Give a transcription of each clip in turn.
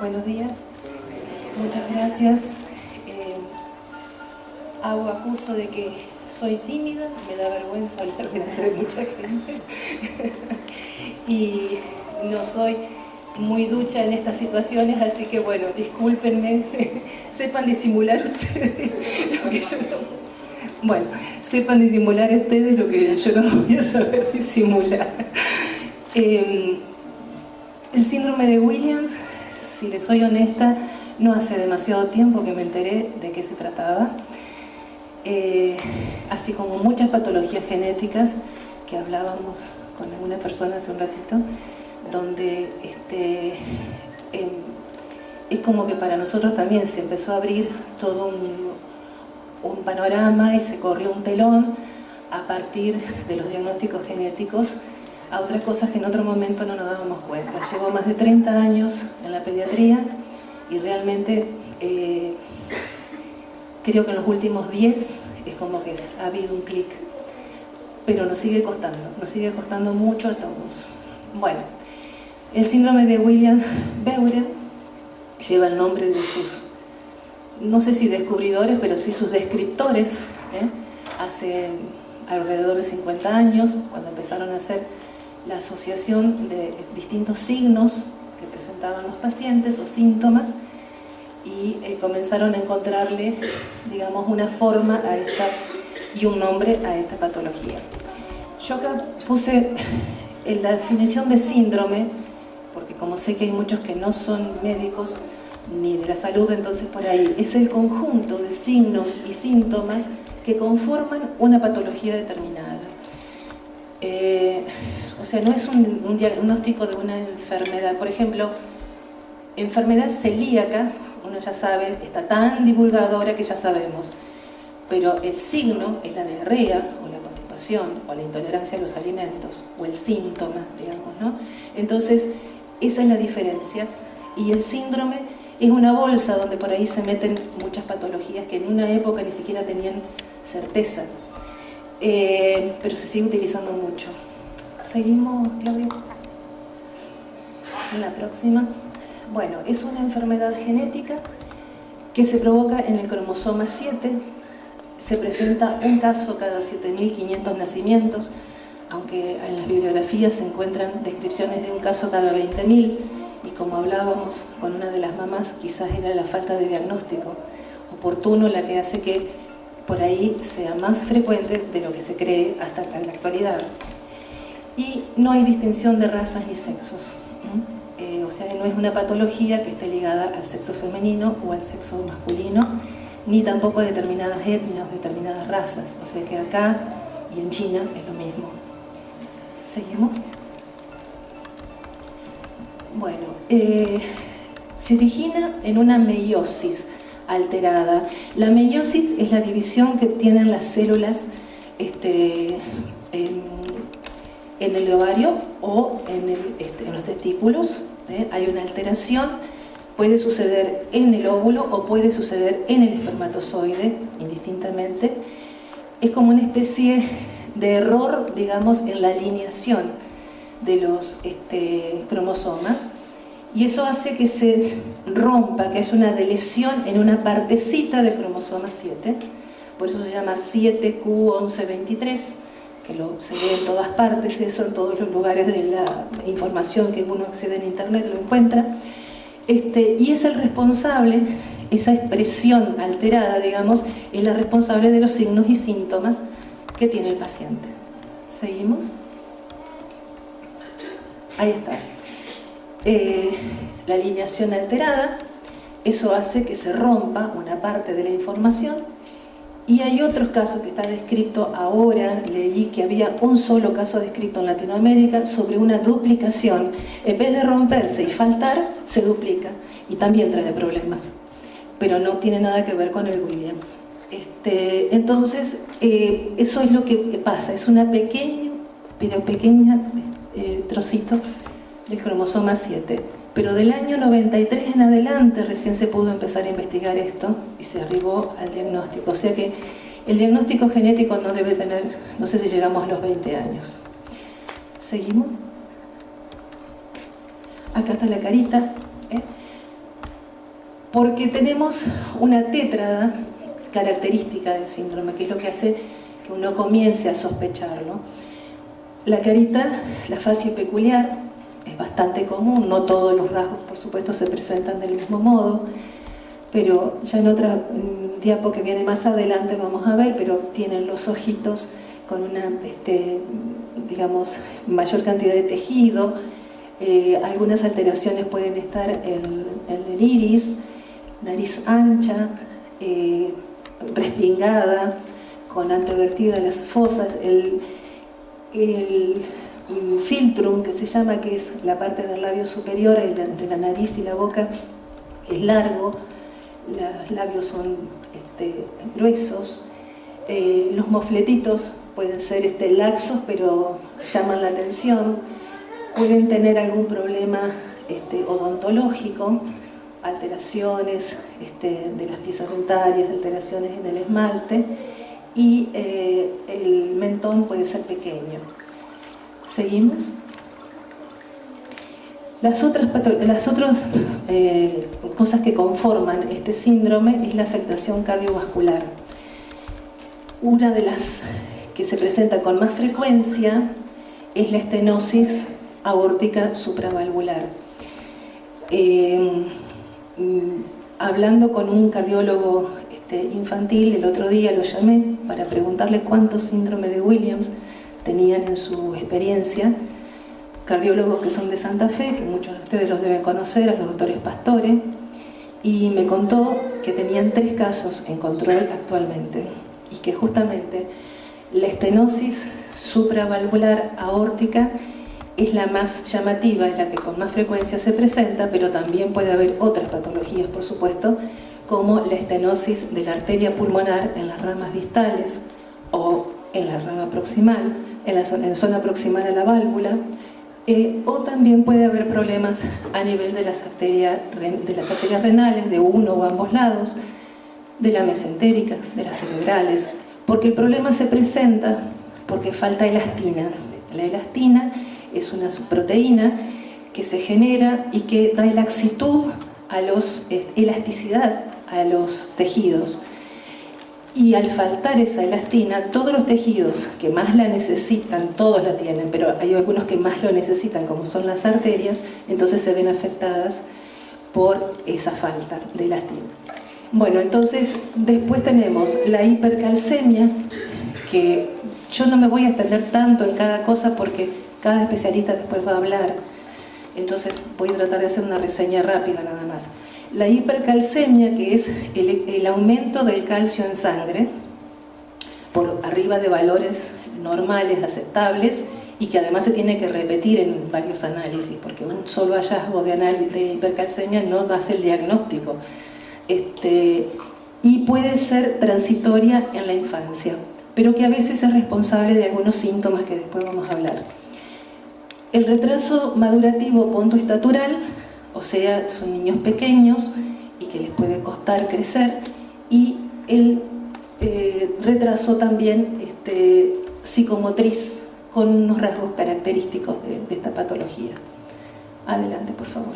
Buenos días, muchas gracias. Hago acuso de que soy tímida, me da vergüenza hablar delante de mucha gente y no soy muy ducha en estas situaciones, así que bueno, discúlpenme, sepan disimular ustedes lo que yo no... Bueno, sepan disimular ustedes lo que yo no voy a saber disimular. El síndrome de Williams, si les soy honesta, no hace demasiado tiempo que me enteré de qué se trataba. Así como muchas patologías genéticas que hablábamos con alguna persona hace un ratito, donde es como que para nosotros también se empezó a abrir todo un panorama y se corrió un telón a partir de los diagnósticos genéticos a otras cosas que en otro momento no nos dábamos cuenta. Llevo más de 30 años en la pediatría y realmente creo que en los últimos 10 es como que ha habido un clic, pero nos sigue costando mucho a todos. Bueno, el síndrome de Williams-Beuren lleva el nombre de sus, no sé si descubridores, pero sí sus descriptores, hace alrededor de 50 años, cuando empezaron a hacer la asociación de distintos signos que presentaban los pacientes o síntomas, y comenzaron a encontrarle, digamos, una forma a esta y un nombre a esta patología. Yo acá puse la definición de síndrome, porque como sé que hay muchos que no son médicos ni de la salud, entonces por ahí es el conjunto de signos y síntomas que conforman una patología determinada. O sea, no es un diagnóstico de una enfermedad. Por ejemplo, enfermedad celíaca, uno ya sabe, está tan divulgado ahora que ya sabemos, pero el signo es la diarrea o la constipación o la intolerancia a los alimentos o el síntoma, digamos, ¿no? Entonces, esa es la diferencia. Y el síndrome es una bolsa donde por ahí se meten muchas patologías que en una época ni siquiera tenían certeza, pero se sigue utilizando mucho. ¿Seguimos, Claudia? En la próxima. Bueno, es una enfermedad genética que se provoca en el cromosoma 7. Se presenta un caso cada 7.500 nacimientos, aunque en las bibliografías se encuentran descripciones de un caso cada 20.000, y como hablábamos con una de las mamás, quizás era la falta de diagnóstico oportuno la que hace que por ahí sea más frecuente de lo que se cree hasta en la actualidad. Y no hay distinción de razas ni sexos. O sea, no es una patología que esté ligada al sexo femenino o al sexo masculino, ni tampoco a determinadas etnias o determinadas razas. O sea que acá y en China es lo mismo. ¿Seguimos? Bueno, se origina en una meiosis alterada. La meiosis es la división que tienen las células en el ovario o en los testículos. Hay una alteración, puede suceder en el óvulo o puede suceder en el espermatozoide, indistintamente. Es como una especie de error, digamos, en la alineación de los cromosomas, y eso hace que se rompa, que haya una delesión en una partecita del cromosoma 7, por eso se llama 7q1123, que se ve en todas partes, eso en todos los lugares de la información que uno accede en internet lo encuentra, y es el responsable, esa expresión alterada, digamos, es la responsable de los signos y síntomas que tiene el paciente. ¿Seguimos? Ahí está. La alineación alterada, eso hace que se rompa una parte de la información. Y hay otros casos que está descrito ahora, leí que había un solo caso descrito en Latinoamérica sobre una duplicación. En vez de romperse y faltar, se duplica y también trae problemas, pero no tiene nada que ver con el Williams. Entonces, eso es lo que pasa, es una pequeña trocito del cromosoma 7. Pero del año 93 en adelante recién se pudo empezar a investigar esto y se arribó al diagnóstico. O sea que el diagnóstico genético no debe tener, no sé si llegamos a los 20 años. ¿Seguimos? Acá está la carita. Porque tenemos una tétrada característica del síndrome, que es lo que hace que uno comience a sospecharlo. La carita, la fascia peculiar, es bastante común, no todos los rasgos, por supuesto, se presentan del mismo modo, pero ya en otra diapo que viene más adelante vamos a ver, pero tienen los ojitos con una, digamos, mayor cantidad de tejido. Algunas alteraciones pueden estar en el iris, nariz ancha, respingada, con antevertida las fosas, el filtrum, que se llama, que es la parte del labio superior entre la nariz y la boca, es largo, los labios son gruesos, los mofletitos pueden ser laxos, pero llaman la atención, pueden tener algún problema odontológico, alteraciones de las piezas dentarias, alteraciones en el esmalte, y el mentón puede ser pequeño. ¿Seguimos? Las otras cosas que conforman este síndrome es la afectación cardiovascular. Una de las que se presenta con más frecuencia es la estenosis aórtica supravalvular. Hablando con un cardiólogo infantil el otro día, lo llamé para preguntarle cuántos síndromes de Williams tenían en su experiencia. Cardiólogos que son de Santa Fe, que muchos de ustedes los deben conocer, a los doctores Pastore, y me contó que tenían 3 casos en control actualmente, y que justamente la estenosis supravalvular aórtica es la más llamativa, es la que con más frecuencia se presenta, pero también puede haber otras patologías, por supuesto, como la estenosis de la arteria pulmonar en las ramas distales o en la rama proximal, en la zona proximal a la válvula, o también puede haber problemas a nivel de las arterias renales de uno o ambos lados, de la mesentérica, de las cerebrales, porque el problema se presenta porque falta elastina. La elastina es una subproteína que se genera y que da elasticidad a los tejidos. Y al faltar esa elastina, todos los tejidos que más la necesitan, todos la tienen, pero hay algunos que más lo necesitan, como son las arterias, entonces se ven afectadas por esa falta de elastina. Bueno, entonces después tenemos la hipercalcemia, que yo no me voy a extender tanto en cada cosa porque cada especialista después va a hablar, entonces voy a tratar de hacer una reseña rápida nada más. La hipercalcemia, que es el aumento del calcio en sangre por arriba de valores normales, aceptables, y que además se tiene que repetir en varios análisis, porque un solo hallazgo de hipercalcemia no hace el diagnóstico. Y puede ser transitoria en la infancia, pero que a veces es responsable de algunos síntomas que después vamos a hablar. El retraso madurativo pontoestatural, o sea, son niños pequeños y que les puede costar crecer, y el retraso también psicomotriz, con unos rasgos característicos de esta patología. Adelante, por favor.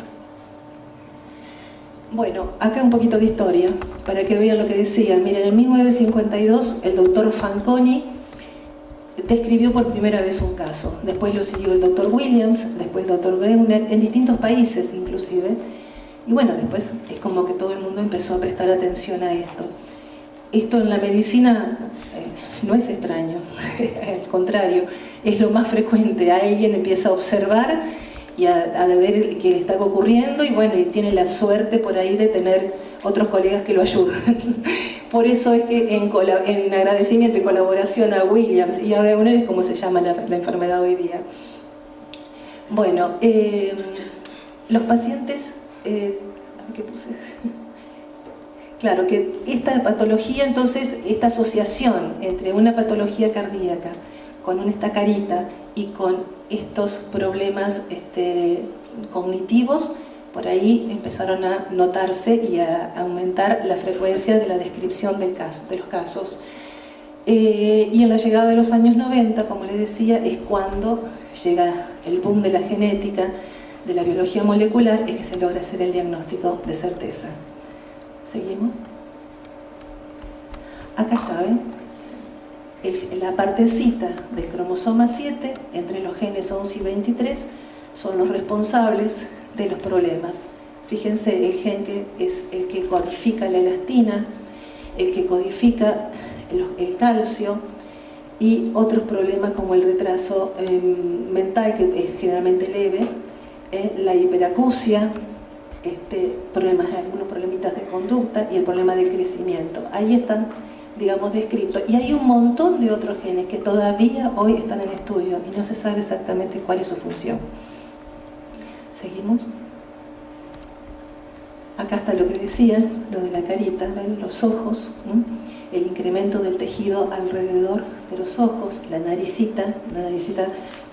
Bueno, acá un poquito de historia, para que vean lo que decía. Miren, en 1952 el doctor Fanconi describió por primera vez un caso. Después lo siguió el doctor Williams, después el doctor Breuner, en distintos países inclusive. Y bueno, después es como que todo el mundo empezó a prestar atención a esto. Esto en la medicina no es extraño, al contrario, es lo más frecuente. Alguien empieza a observar y a ver qué le está ocurriendo, y bueno, y tiene la suerte por ahí de tener otros colegas que lo ayudan. Por eso es que en agradecimiento y colaboración a Williams y a Breuner es como se llama la enfermedad hoy día. Bueno, los pacientes... ¿qué puse? Claro, que esta patología, entonces, esta asociación entre una patología cardíaca con esta carita y con estos problemas cognitivos, por ahí empezaron a notarse y a aumentar la frecuencia de la descripción de los casos. Y en la llegada de los años 90, como les decía, es cuando llega el boom de la genética, de la biología molecular, es que se logra hacer el diagnóstico de certeza. Seguimos. Acá está, ¿ven? La partecita del cromosoma 7, entre los genes 11 y 23, son los responsables de los problemas. Fíjense, el gen que es el que codifica la elastina, el que codifica el calcio y otros problemas como el retraso mental, que es generalmente leve, la hiperacusia, algunos problemitas de conducta y el problema del crecimiento. Ahí están, digamos, descritos. Y hay un montón de otros genes que todavía hoy están en estudio y no se sabe exactamente cuál es su función. Seguimos. Acá está lo que decía, lo de la carita, ¿ven? Los ojos, ¿no? El incremento del tejido alrededor de los ojos, la naricita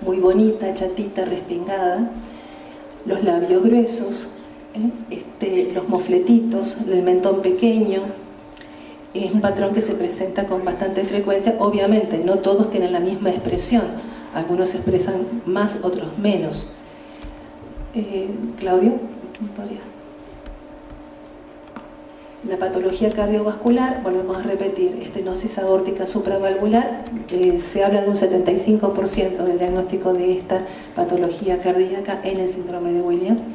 muy bonita, chatita, respingada, los labios gruesos, los mofletitos, el mentón pequeño. Es un patrón que se presenta con bastante frecuencia. Obviamente no todos tienen la misma expresión, algunos se expresan más, otros menos. Claudio, ¿podrías? La patología cardiovascular, volvemos a repetir, estenosis aórtica supravalvular, se habla de un 75% del diagnóstico de esta patología cardíaca en el síndrome de Williams.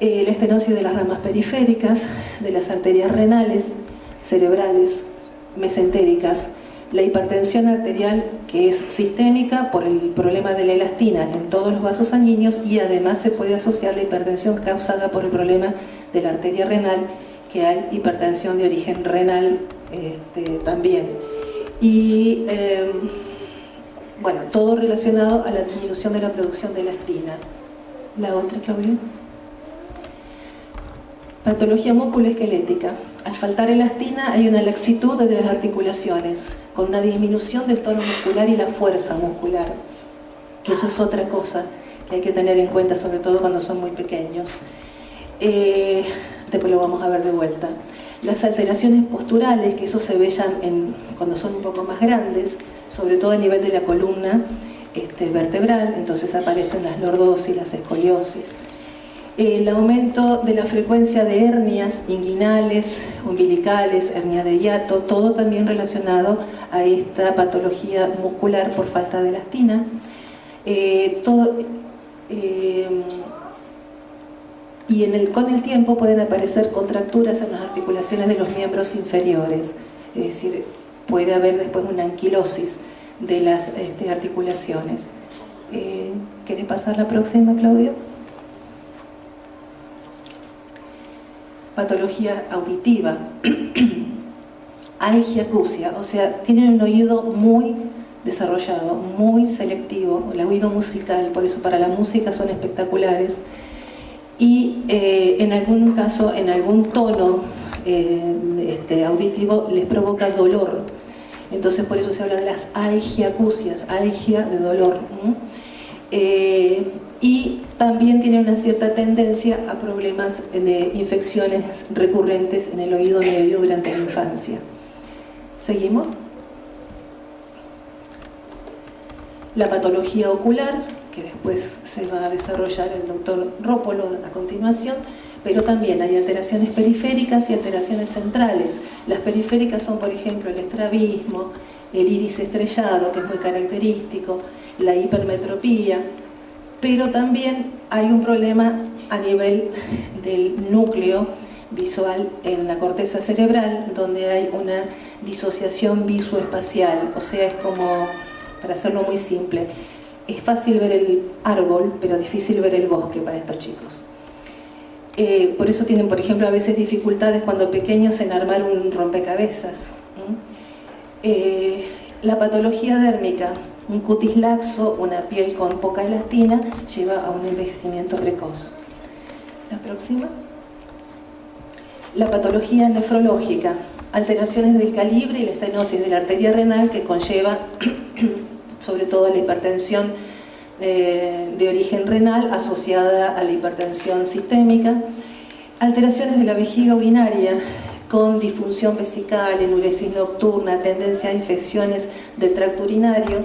La estenosis de las ramas periféricas, de las arterias renales, cerebrales, mesentéricas, la hipertensión arterial, que es sistémica por el problema de la elastina en todos los vasos sanguíneos, y además se puede asociar la hipertensión causada por el problema de la arteria renal, que hay hipertensión de origen renal también. Y bueno, todo relacionado a la disminución de la producción de elastina. La otra, Claudio. Patología musculoesquelética. Al faltar elastina hay una laxitud de las articulaciones, con una disminución del tono muscular y la fuerza muscular. Eso es otra cosa que hay que tener en cuenta, sobre todo cuando son muy pequeños. Después lo vamos a ver de vuelta. Las alteraciones posturales, que eso se ve ya cuando son un poco más grandes, sobre todo a nivel de la columna vertebral, entonces aparecen las lordosis, las escoliosis. El aumento de la frecuencia de hernias inguinales, umbilicales, hernia de hiato, todo también relacionado a esta patología muscular por falta de elastina. Y con el tiempo pueden aparecer contracturas en las articulaciones de los miembros inferiores, es decir, puede haber después una anquilosis de las articulaciones. ¿Querés pasar la próxima, Claudio? Patología auditiva, algiacusia, o sea, tienen un oído muy desarrollado, muy selectivo, el oído musical, por eso para la música son espectaculares. Y en algún caso, en algún tono auditivo les provoca dolor. Entonces por eso se habla de las algiacusias, algia de dolor. Y también tiene una cierta tendencia a problemas de infecciones recurrentes en el oído medio durante la infancia. ¿Seguimos? La patología ocular, que después se va a desarrollar el doctor Rópolo a continuación, pero también hay alteraciones periféricas y alteraciones centrales. Las periféricas son, por ejemplo, el estrabismo, el iris estrellado, que es muy característico, la hipermetropía, pero también hay un problema a nivel del núcleo visual en la corteza cerebral, donde hay una disociación visoespacial, o sea, es como, para hacerlo muy simple, es fácil ver el árbol, pero difícil ver el bosque para estos chicos. Por eso tienen, por ejemplo, a veces dificultades cuando pequeños en armar un rompecabezas. La patología dérmica, un cutis laxo, una piel con poca elastina, lleva a un envejecimiento precoz. La próxima. La patología nefrológica, alteraciones del calibre y la estenosis de la arteria renal que conlleva sobre todo la hipertensión de origen renal asociada a la hipertensión sistémica, alteraciones de la vejiga urinaria con disfunción vesical, enuresis nocturna, tendencia a infecciones del tracto urinario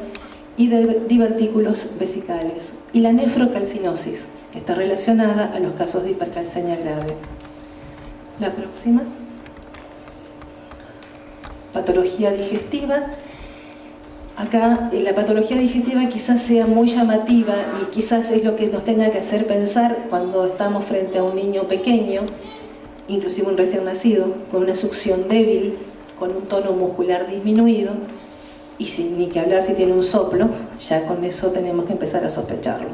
y de divertículos vesicales, y la nefrocalcinosis, que está relacionada a los casos de hipercalcemia grave. La próxima. patología digestiva. Acá la patología digestiva quizás sea muy llamativa y quizás es lo que nos tenga que hacer pensar cuando estamos frente a un niño pequeño, inclusive un recién nacido, con una succión débil, con un tono muscular disminuido, y ni que hablar si tiene un soplo, ya con eso tenemos que empezar a sospecharlo.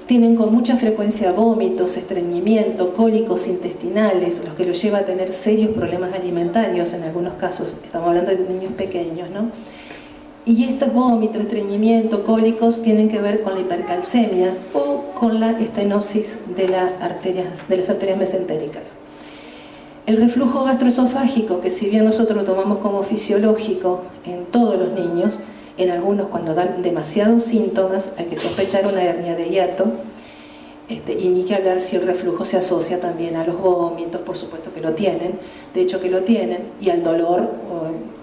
Tienen con mucha frecuencia vómitos, estreñimiento, cólicos intestinales, los que los lleva a tener serios problemas alimentarios en algunos casos. Estamos hablando de niños pequeños, ¿no? Y estos vómitos, estreñimiento, cólicos tienen que ver con la hipercalcemia o con la estenosis de las arterias mesentéricas. El reflujo gastroesofágico, que si bien nosotros lo tomamos como fisiológico en todos los niños, en algunos cuando dan demasiados síntomas hay que sospechar una hernia de hiato, y ni que hablar si el reflujo se asocia también a los vómitos, por supuesto que lo tienen, de hecho que lo tienen, y al dolor.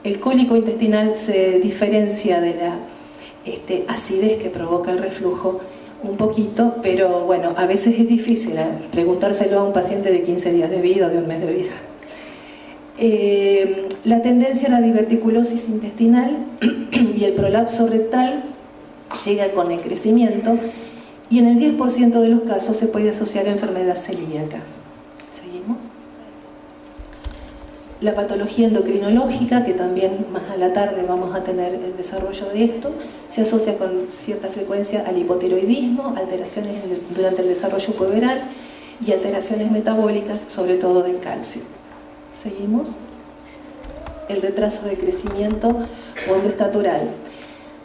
El cólico intestinal se diferencia de la acidez que provoca el reflujo un poquito, pero bueno, a veces es difícil preguntárselo a un paciente de 15 días de vida o de un mes de vida. La tendencia a la diverticulosis intestinal y el prolapso rectal llega con el crecimiento y en el 10% de los casos se puede asociar a enfermedad celíaca. ¿Seguimos? La patología endocrinológica, que también más a la tarde vamos a tener el desarrollo de esto, se asocia con cierta frecuencia al hipotiroidismo, alteraciones durante el desarrollo puberal y alteraciones metabólicas, sobre todo del calcio. ¿Seguimos? El retraso del crecimiento pondoestatural.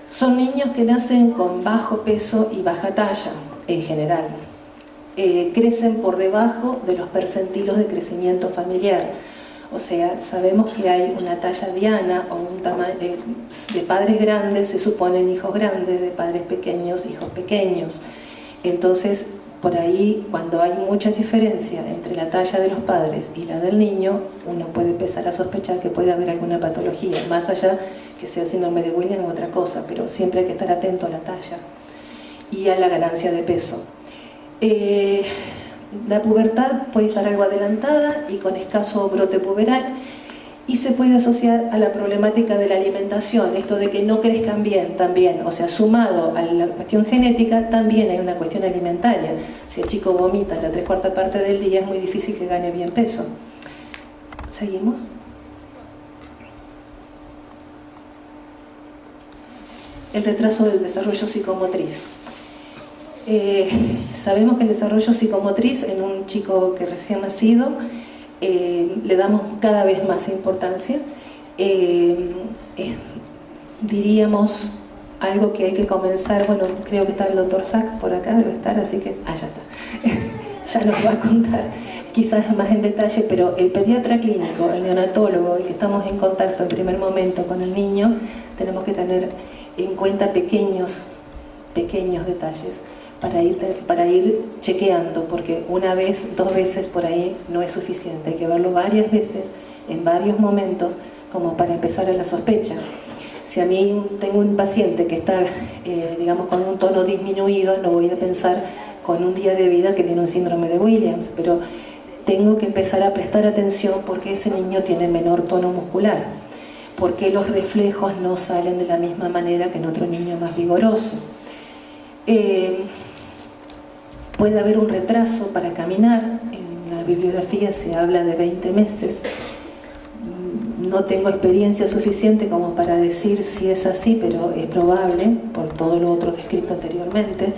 Son niños que nacen con bajo peso y baja talla, en general. Crecen por debajo de los percentilos de crecimiento familiar. O sea, sabemos que hay una talla diana o un tamaño de padres grandes, se suponen hijos grandes, de padres pequeños, hijos pequeños. Entonces, por ahí, cuando hay mucha diferencia entre la talla de los padres y la del niño, uno puede empezar a sospechar que puede haber alguna patología, más allá que sea síndrome de Williams u otra cosa, pero siempre hay que estar atento a la talla y a la ganancia de peso. La pubertad puede estar algo adelantada y con escaso brote puberal, y se puede asociar a la problemática de la alimentación, esto de que no crezcan bien también, o sea, sumado a la cuestión genética, también hay una cuestión alimentaria. Si el chico vomita la 3/4 parte del día, es muy difícil que gane bien peso. ¿Seguimos? El retraso del desarrollo psicomotriz. Sabemos que el desarrollo psicomotriz en un chico que recién nacido le damos cada vez más importancia. Diríamos algo que hay que comenzar, bueno, creo que está el doctor Sack por acá, debe estar, así que, ya está, ya nos va a contar quizás más en detalle, pero el pediatra clínico, el neonatólogo, el que estamos en contacto en primer momento con el niño, tenemos que tener en cuenta pequeños detalles para ir chequeando, porque una vez, 2 veces por ahí no es suficiente, hay que verlo varias veces, en varios momentos, como para empezar a la sospecha. Si a mí tengo un paciente que está, digamos, con un tono disminuido, no voy a pensar con un día de vida que tiene un síndrome de Williams, pero tengo que empezar a prestar atención porque ese niño tiene menor tono muscular, porque los reflejos no salen de la misma manera que en otro niño más vigoroso. Puede haber un retraso para caminar, en la bibliografía se habla de 20 meses. No tengo experiencia suficiente como para decir si es así, pero es probable, por todo lo otro descrito anteriormente.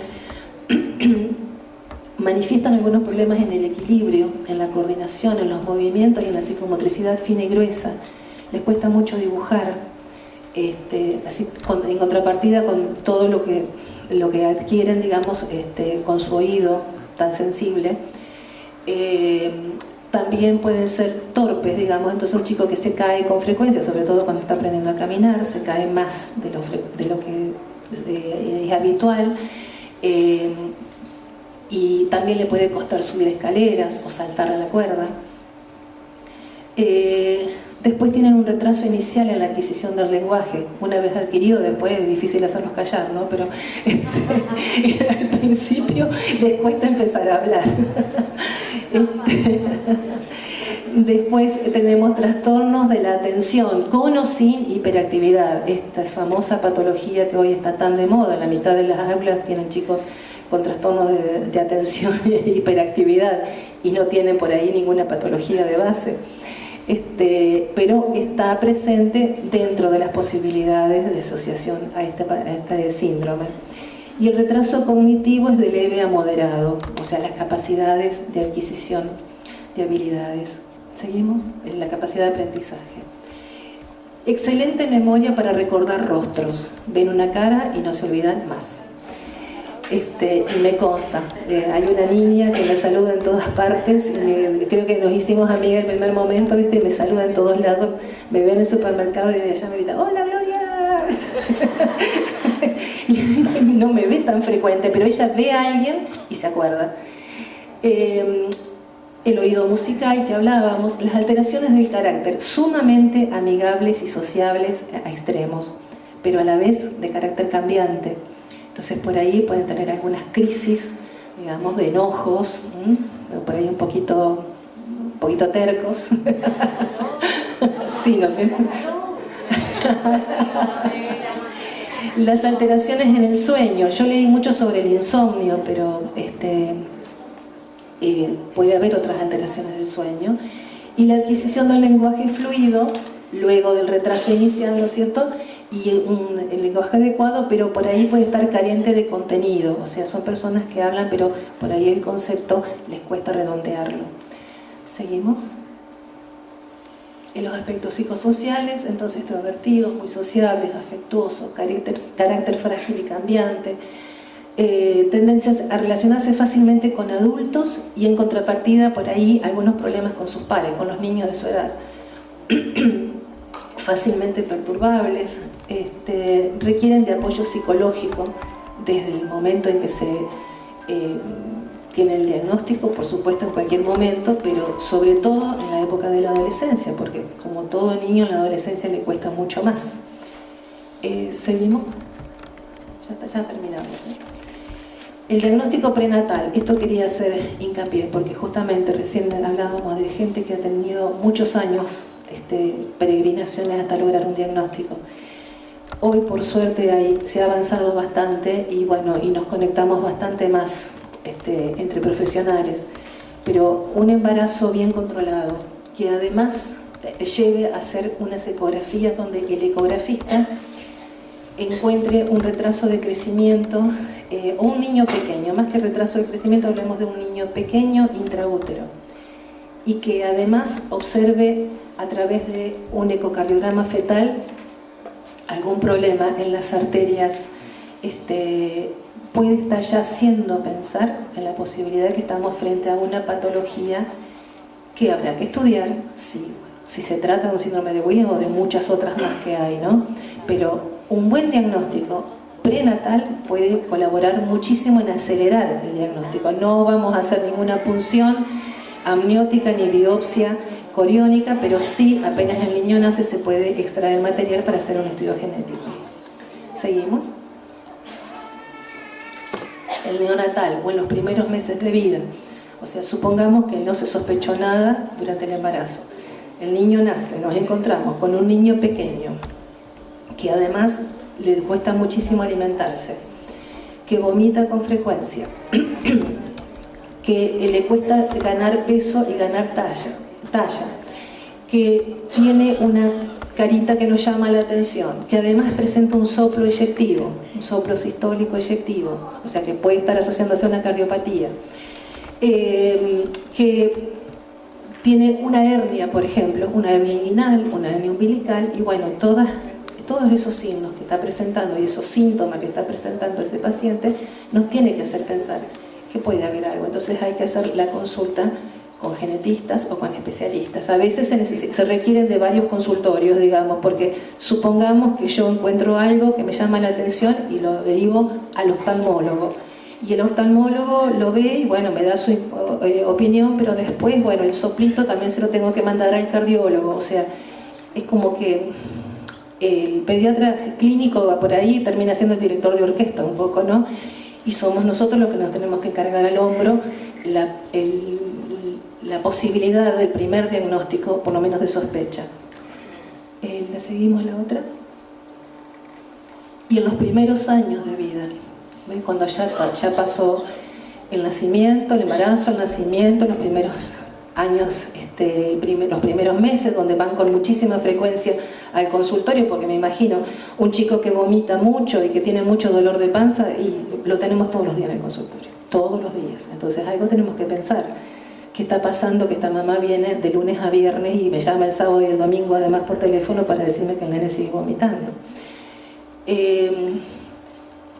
Manifiestan algunos problemas en el equilibrio, en la coordinación, en los movimientos y en la psicomotricidad fina y gruesa. Les cuesta mucho dibujar, así, en contrapartida con todo lo que adquieren, digamos, con su oído tan sensible. También pueden ser torpes, digamos, entonces un chico que se cae con frecuencia, sobre todo cuando está aprendiendo a caminar, se cae más de lo que es habitual, y también le puede costar subir escaleras o saltar a la cuerda. Después tienen un retraso inicial en la adquisición del lenguaje. Una vez adquirido, después es difícil hacerlos callar, ¿no? Pero al principio les cuesta empezar a hablar. Después tenemos trastornos de la atención, con o sin hiperactividad, esta famosa patología que hoy está tan de moda. La mitad de las aulas tienen chicos con trastornos de atención e hiperactividad y no tienen por ahí ninguna patología de base. Pero está presente dentro de las posibilidades de asociación a este síndrome. Y el retraso cognitivo es de leve a moderado, o sea, las capacidades de adquisición de habilidades. ¿Seguimos? Es la capacidad de aprendizaje. Excelente memoria para recordar rostros. Ven una cara y no se olvidan más. Y me consta, hay una niña que me saluda en todas partes, y creo que nos hicimos amigas en el primer momento, ¿viste? Y me saluda en todos lados, me ve en el supermercado y ella me grita, ¡hola Gloria! Y no me ve tan frecuente, pero ella ve a alguien y se acuerda. El oído musical que hablábamos, las alteraciones del carácter, sumamente amigables y sociables a extremos, pero a la vez de carácter cambiante. Entonces por ahí pueden tener algunas crisis, digamos, de enojos, por ahí un poquito tercos. Sí, ¿no es cierto? Las alteraciones en el sueño. Yo leí mucho sobre el insomnio, pero puede haber otras alteraciones del sueño. Y la adquisición del lenguaje fluido, luego del retraso inicial, ¿no es cierto? Y el lenguaje adecuado, pero por ahí puede estar carente de contenido. O sea, son personas que hablan, pero por ahí el concepto les cuesta redondearlo. ¿Seguimos? En los aspectos psicosociales, entonces extrovertidos, muy sociables, afectuosos, carácter frágil y cambiante, tendencias a relacionarse fácilmente con adultos y en contrapartida por ahí algunos problemas con sus pares, con los niños de su edad. Fácilmente perturbables, requieren de apoyo psicológico desde el momento en que se tiene el diagnóstico, por supuesto en cualquier momento, pero sobre todo en la época de la adolescencia, porque como todo niño en la adolescencia le cuesta mucho más. ¿Seguimos? Ya terminamos. El diagnóstico prenatal, esto quería hacer hincapié, porque justamente recién hablábamos de gente que ha tenido muchos años peregrinaciones hasta lograr un diagnóstico. Hoy por suerte se ha avanzado bastante y bueno, y nos conectamos bastante más entre profesionales, pero un embarazo bien controlado, que además lleve a hacer unas ecografías donde el ecografista encuentre un retraso de crecimiento o un niño pequeño, más que retraso de crecimiento hablemos de un niño pequeño intraútero, y que además observe a través de un ecocardiograma fetal algún problema en las arterias, puede estar ya haciendo pensar en la posibilidad de que estamos frente a una patología que habrá que estudiar, sí, si se trata de un síndrome de Williams o de muchas otras más que hay, ¿no? Pero un buen diagnóstico prenatal puede colaborar muchísimo en acelerar el diagnóstico. No vamos a hacer ninguna punción amniótica ni biopsia coriónica, pero sí, apenas el niño nace, se puede extraer material para hacer un estudio genético. ¿Seguimos? El neonatal, o en los primeros meses de vida. O sea, supongamos que no se sospechó nada durante el embarazo. El niño nace, nos encontramos con un niño pequeño, que además le cuesta muchísimo alimentarse, que vomita con frecuencia, que le cuesta ganar peso y ganar talla, que tiene una carita que nos llama la atención, que además presenta un soplo eyectivo, un soplo sistólico eyectivo, o sea que puede estar asociándose a una cardiopatía, que tiene una hernia, por ejemplo, una hernia inguinal, una hernia umbilical, y bueno, todos esos signos que está presentando y esos síntomas que está presentando ese paciente nos tiene que hacer pensar que puede haber algo. Entonces hay que hacer la consulta con genetistas o con especialistas. A veces se requieren de varios consultorios, digamos, porque supongamos que yo encuentro algo que me llama la atención y lo derivo al oftalmólogo. Y el oftalmólogo lo ve y bueno, me da su opinión, pero después, bueno, el soplito también se lo tengo que mandar al cardiólogo. O sea, es como que el pediatra clínico va por ahí y termina siendo el director de orquesta un poco, ¿no? Y somos nosotros los que nos tenemos que cargar al hombro la posibilidad del primer diagnóstico, por lo menos de sospecha. ¿La seguimos la otra? Y en los primeros años de vida, ¿ves? Cuando ya pasó el nacimiento, el embarazo, el nacimiento, los primeros años, los primeros meses, donde van con muchísima frecuencia al consultorio, porque me imagino un chico que vomita mucho y que tiene mucho dolor de panza, y lo tenemos todos los días en el consultorio, todos los días. Entonces algo tenemos que pensar. ¿Qué está pasando? Que esta mamá viene de lunes a viernes y me llama el sábado y el domingo además por teléfono para decirme que el nene sigue vomitando.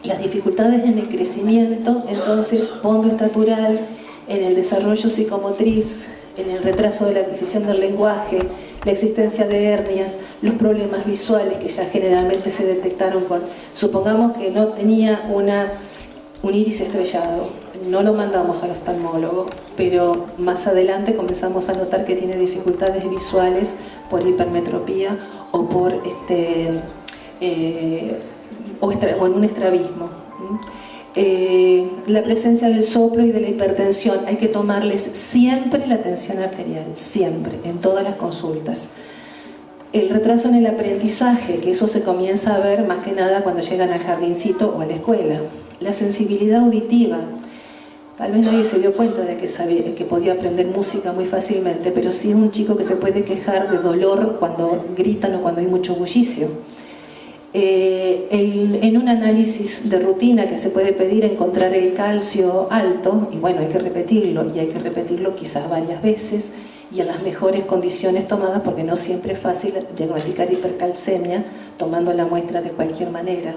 Las dificultades en el crecimiento, entonces, fondo estatural, en el desarrollo psicomotriz, en el retraso de la adquisición del lenguaje, la existencia de hernias, los problemas visuales que ya generalmente se detectaron con, supongamos que no tenía un iris estrellado, no lo mandamos al oftalmólogo, pero más adelante comenzamos a notar que tiene dificultades visuales por hipermetropía o por o en un estrabismo. La presencia del soplo y de la hipertensión, hay que tomarles siempre la tensión arterial, siempre, en todas las consultas. El retraso en el aprendizaje, que eso se comienza a ver más que nada cuando llegan al jardincito o a la escuela. La sensibilidad auditiva, tal vez nadie se dio cuenta de que podía aprender música muy fácilmente, pero sí es un chico que se puede quejar de dolor cuando gritan o cuando hay mucho bullicio. En un análisis de rutina que se puede pedir, encontrar el calcio alto, y bueno, hay que repetirlo quizás varias veces y en las mejores condiciones tomadas, porque no siempre es fácil diagnosticar hipercalcemia tomando la muestra de cualquier manera.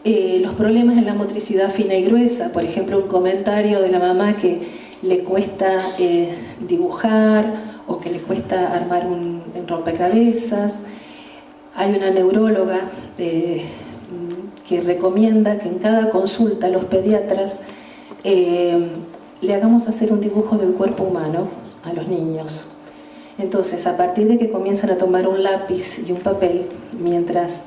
Los problemas en la motricidad fina y gruesa, por ejemplo, un comentario de la mamá que le cuesta dibujar o que le cuesta armar un rompecabezas. Hay una neuróloga que recomienda que en cada consulta los pediatras le hagamos hacer un dibujo del cuerpo humano a los niños. Entonces, a partir de que comienzan a tomar un lápiz y un papel,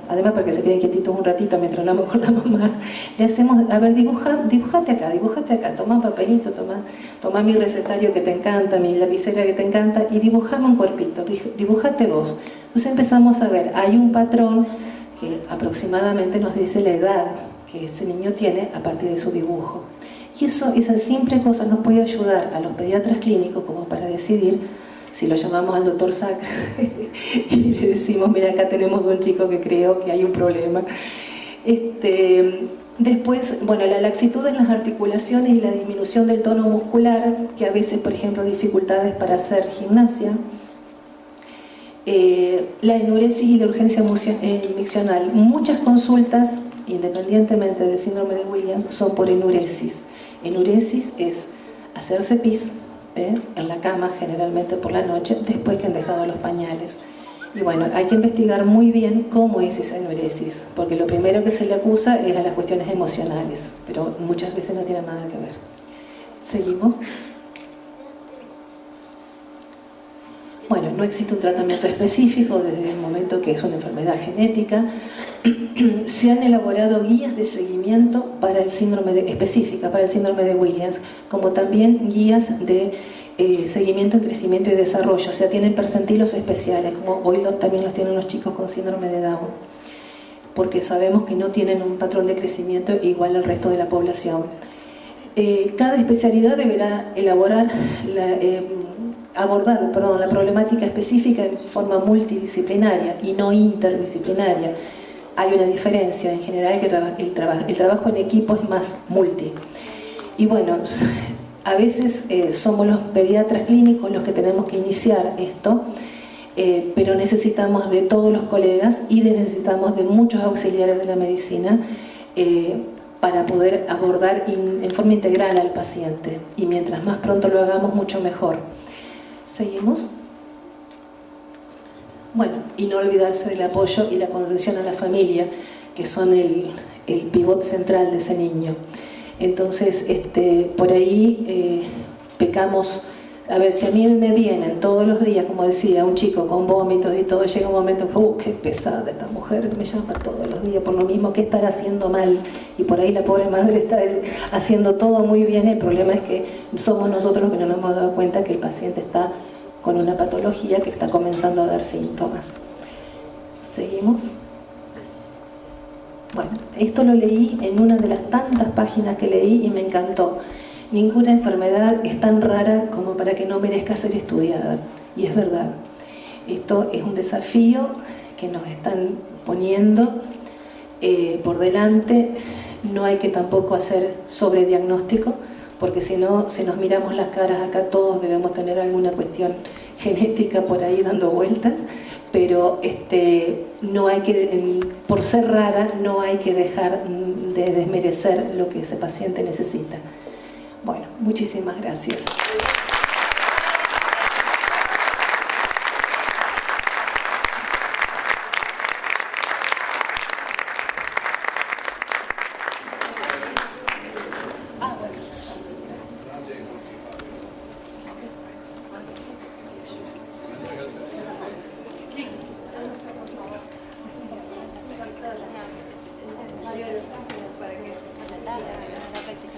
además para que se queden quietitos un ratito mientras hablamos con la mamá, le hacemos, a ver, dibujate acá, toma un papelito, toma mi recetario que te encanta, mi lapicera que te encanta, y dibujame un cuerpito, dibujate vos. Entonces empezamos a ver, hay un patrón que aproximadamente nos dice la edad que ese niño tiene a partir de su dibujo. Y esas simples cosas nos puede ayudar a los pediatras clínicos como para decidir si lo llamamos al doctor Sacra y le decimos, mira, acá tenemos un chico que creo que hay un problema. Después, bueno, la laxitud en las articulaciones y la disminución del tono muscular, que a veces, por ejemplo, dificultades para hacer gimnasia. La enuresis y la urgencia miccional. Muchas consultas, independientemente del síndrome de Williams, son por enuresis. Enuresis es hacerse pis en la cama, generalmente por la noche, después que han dejado los pañales. Y bueno, hay que investigar muy bien cómo es esa enuresis, porque lo primero que se le acusa es a las cuestiones emocionales, pero muchas veces no tienen nada que ver. Seguimos. Bueno, no existe un tratamiento específico desde el momento que es una enfermedad genética. Se han elaborado guías de seguimiento para el síndrome específica para el síndrome de Williams, como también guías de seguimiento en crecimiento y desarrollo. O sea, tienen percentilos especiales, como hoy también los tienen los chicos con síndrome de Down, porque sabemos que no tienen un patrón de crecimiento igual al resto de la población. Cada especialidad deberá abordar la problemática específica en forma multidisciplinaria y no interdisciplinaria. Hay una diferencia, en general, que el trabajo en equipo es más multi. Y bueno, a veces somos los pediatras clínicos los que tenemos que iniciar esto, pero necesitamos de todos los colegas y necesitamos de muchos auxiliares de la medicina para poder abordar en forma integral al paciente. Y mientras más pronto lo hagamos, mucho mejor. ¿Seguimos? Bueno, y no olvidarse del apoyo y la contención a la familia, que son el pivot central de ese niño. Entonces, por ahí pecamos A ver, si a mí me vienen todos los días, como decía, un chico con vómitos y todo, llega un momento, qué pesada esta mujer, me llama todos los días por lo mismo, qué estará haciendo mal, y por ahí la pobre madre está haciendo todo muy bien. El problema es que somos nosotros los que no nos hemos dado cuenta que el paciente está con una patología que está comenzando a dar síntomas. ¿Seguimos? Bueno, esto lo leí en una de las tantas páginas que leí y me encantó. Ninguna enfermedad es tan rara como para que no merezca ser estudiada. Y es verdad. Esto es un desafío que nos están poniendo por delante. No hay que tampoco hacer sobrediagnóstico, porque si no, si nos miramos las caras acá, todos debemos tener alguna cuestión genética por ahí dando vueltas, pero no hay que, por ser rara, no hay que dejar de desmerecer lo que ese paciente necesita. Bueno, muchísimas gracias. Para que